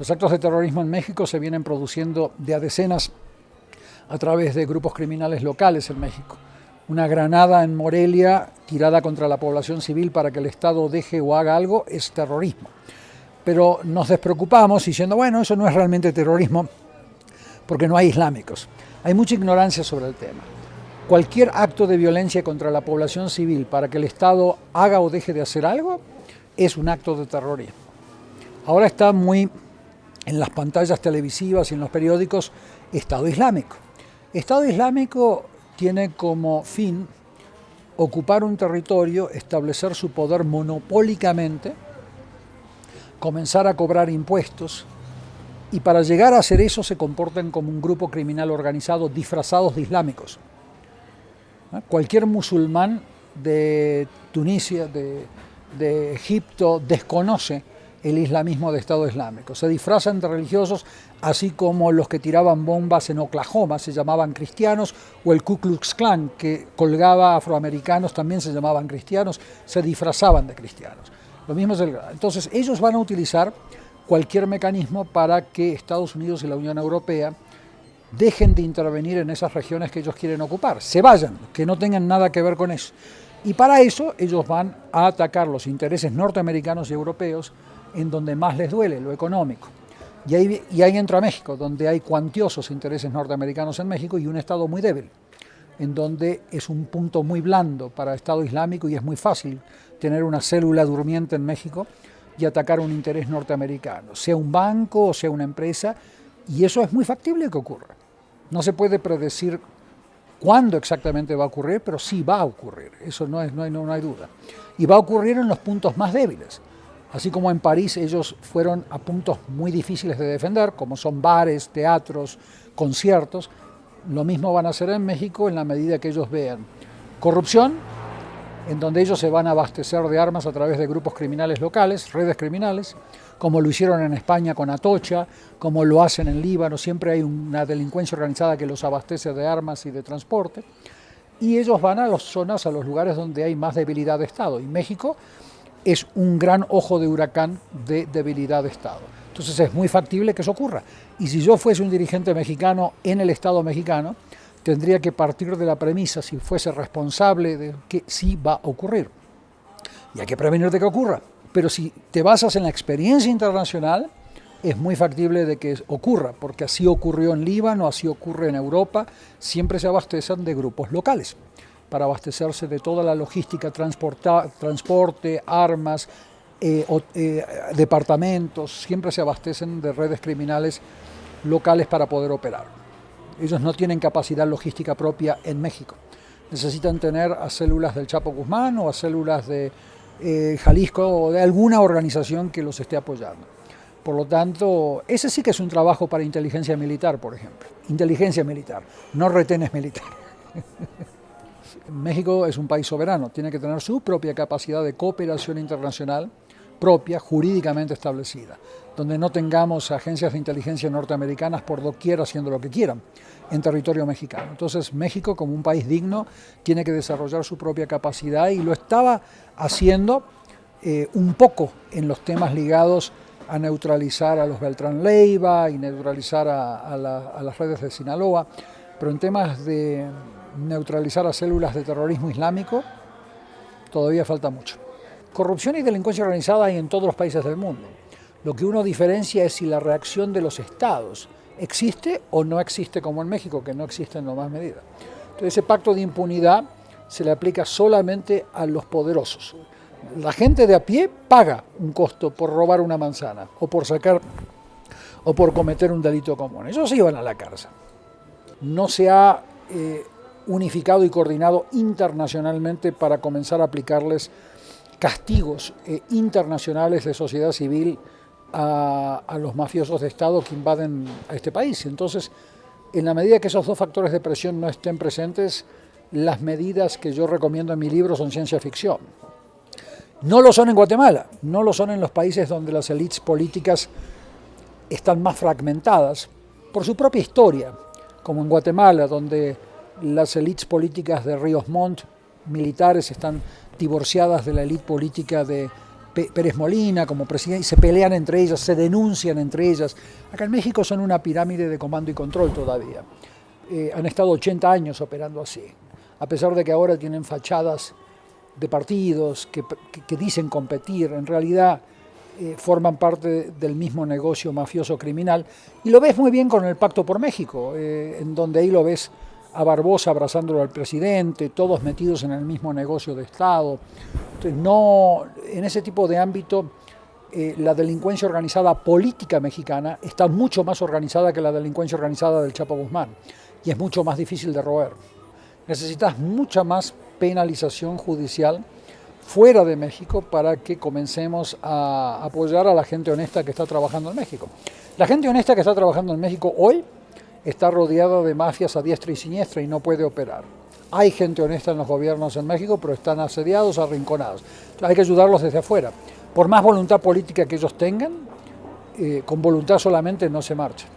Los actos de terrorismo en México se vienen produciendo de a decenas a través de grupos criminales locales en México. Una granada en Morelia tirada contra la población civil para que el Estado deje o haga algo es terrorismo. Pero nos despreocupamos diciendo, bueno, eso no es realmente terrorismo porque no hay islámicos. Hay mucha ignorancia sobre el tema. Cualquier acto de violencia contra la población civil para que el Estado haga o deje de hacer algo es un acto de terrorismo. Ahora está muy en las pantallas televisivas y en los periódicos Estado Islámico. Estado Islámico tiene como fin ocupar un territorio, establecer su poder monopólicamente, comenzar a cobrar impuestos, y para llegar a hacer eso se comportan como un grupo criminal organizado disfrazados de islámicos. Cualquier musulmán de Tunisia, de Egipto, desconoce el islamismo de Estado Islámico. Se disfrazan de religiosos, así como los que tiraban bombas en Oklahoma se llamaban cristianos, o el Ku Klux Klan, que colgaba afroamericanos, también se llamaban cristianos, se disfrazaban de cristianos. Lo mismo es entonces ellos van a utilizar cualquier mecanismo para que Estados Unidos y la Unión Europea dejen de intervenir en esas regiones que ellos quieren ocupar, se vayan, que no tengan nada que ver con eso. Y para eso ellos van a atacar los intereses norteamericanos y europeos en donde más les duele, lo económico. Y ahí entra México, donde hay cuantiosos intereses norteamericanos en México y un Estado muy débil, en donde es un punto muy blando para Estado Islámico y es muy fácil tener una célula durmiente en México y atacar un interés norteamericano, sea un banco o sea una empresa, y eso es muy factible que ocurra. No se puede predecir cuándo exactamente va a ocurrir, pero sí va a ocurrir, eso no hay duda. Y va a ocurrir en los puntos más débiles. Así como en París ellos fueron a puntos muy difíciles de defender, como son bares, teatros, conciertos, lo mismo van a hacer en México en la medida que ellos vean corrupción, en donde ellos se van a abastecer de armas a través de grupos criminales locales, redes criminales, como lo hicieron en España con Atocha, como lo hacen en Líbano, siempre hay una delincuencia organizada que los abastece de armas y de transporte, y ellos van a las zonas, a los lugares donde hay más debilidad de Estado, y México es un gran ojo de huracán de debilidad de Estado. Entonces es muy factible que eso ocurra. Y si yo fuese un dirigente mexicano en el Estado mexicano, tendría que partir de la premisa, si fuese responsable, de que sí va a ocurrir. Y hay que prevenir de que ocurra. Pero si te basas en la experiencia internacional, es muy factible de que ocurra, porque así ocurrió en Líbano, así ocurre en Europa, siempre se abastecen de grupos locales, para abastecerse de toda la logística, transporte, armas, departamentos, siempre se abastecen de redes criminales locales para poder operar. Ellos no tienen capacidad logística propia en México. Necesitan tener a células del Chapo Guzmán o a células de Jalisco o de alguna organización que los esté apoyando. Por lo tanto, ese sí que es un trabajo para inteligencia militar, por ejemplo. Inteligencia militar, no retenes militares. México es un país soberano, tiene que tener su propia capacidad de cooperación internacional propia, jurídicamente establecida, donde no tengamos agencias de inteligencia norteamericanas por doquier haciendo lo que quieran en territorio mexicano. Entonces México, como un país digno, tiene que desarrollar su propia capacidad y lo estaba haciendo un poco en los temas ligados a neutralizar a los Beltrán Leiva y neutralizar a las redes de Sinaloa, pero en temas de neutralizar a células de terrorismo islámico todavía falta mucho. Corrupción y delincuencia organizada hay en todos los países del mundo. Lo que uno diferencia es si la reacción de los estados existe o no existe, como en México, que no existe en lo más medida. Entonces ese pacto de impunidad se le aplica solamente a los poderosos. La gente de a pie paga un costo por robar una manzana o por sacar o por cometer un delito común. Ellos sí van a la cárcel. No se ha unificado y coordinado internacionalmente para comenzar a aplicarles castigos internacionales de sociedad civil a los mafiosos de Estado que invaden a este país. Entonces, en la medida que esos dos factores de presión no estén presentes, las medidas que yo recomiendo en mi libro son ciencia ficción. No lo son en Guatemala, no lo son en los países donde las élites políticas están más fragmentadas por su propia historia, como en Guatemala, donde las élites políticas de Ríos Montt, militares, están divorciadas de la élite política de Pérez Molina como presidente, y se pelean entre ellas, se denuncian entre ellas. Acá en México son una pirámide de comando y control todavía. Han estado 80 años operando así, a pesar de que ahora tienen fachadas de partidos que dicen competir, en realidad forman parte del mismo negocio mafioso criminal. Y lo ves muy bien con el Pacto por México, en donde ahí lo ves a Barbosa abrazándolo al presidente, todos metidos en el mismo negocio de Estado. Entonces, no, en ese tipo de ámbito, la delincuencia organizada política mexicana está mucho más organizada que la delincuencia organizada del Chapo Guzmán, y es mucho más difícil de roer. Necesitas mucha más penalización judicial fuera de México para que comencemos a apoyar a la gente honesta que está trabajando en México. La gente honesta que está trabajando en México hoy está rodeada de mafias a diestra y siniestra y no puede operar. Hay gente honesta en los gobiernos en México, pero están asediados, arrinconados. Hay que ayudarlos desde afuera. Por más voluntad política que ellos tengan, con voluntad solamente no se marcha.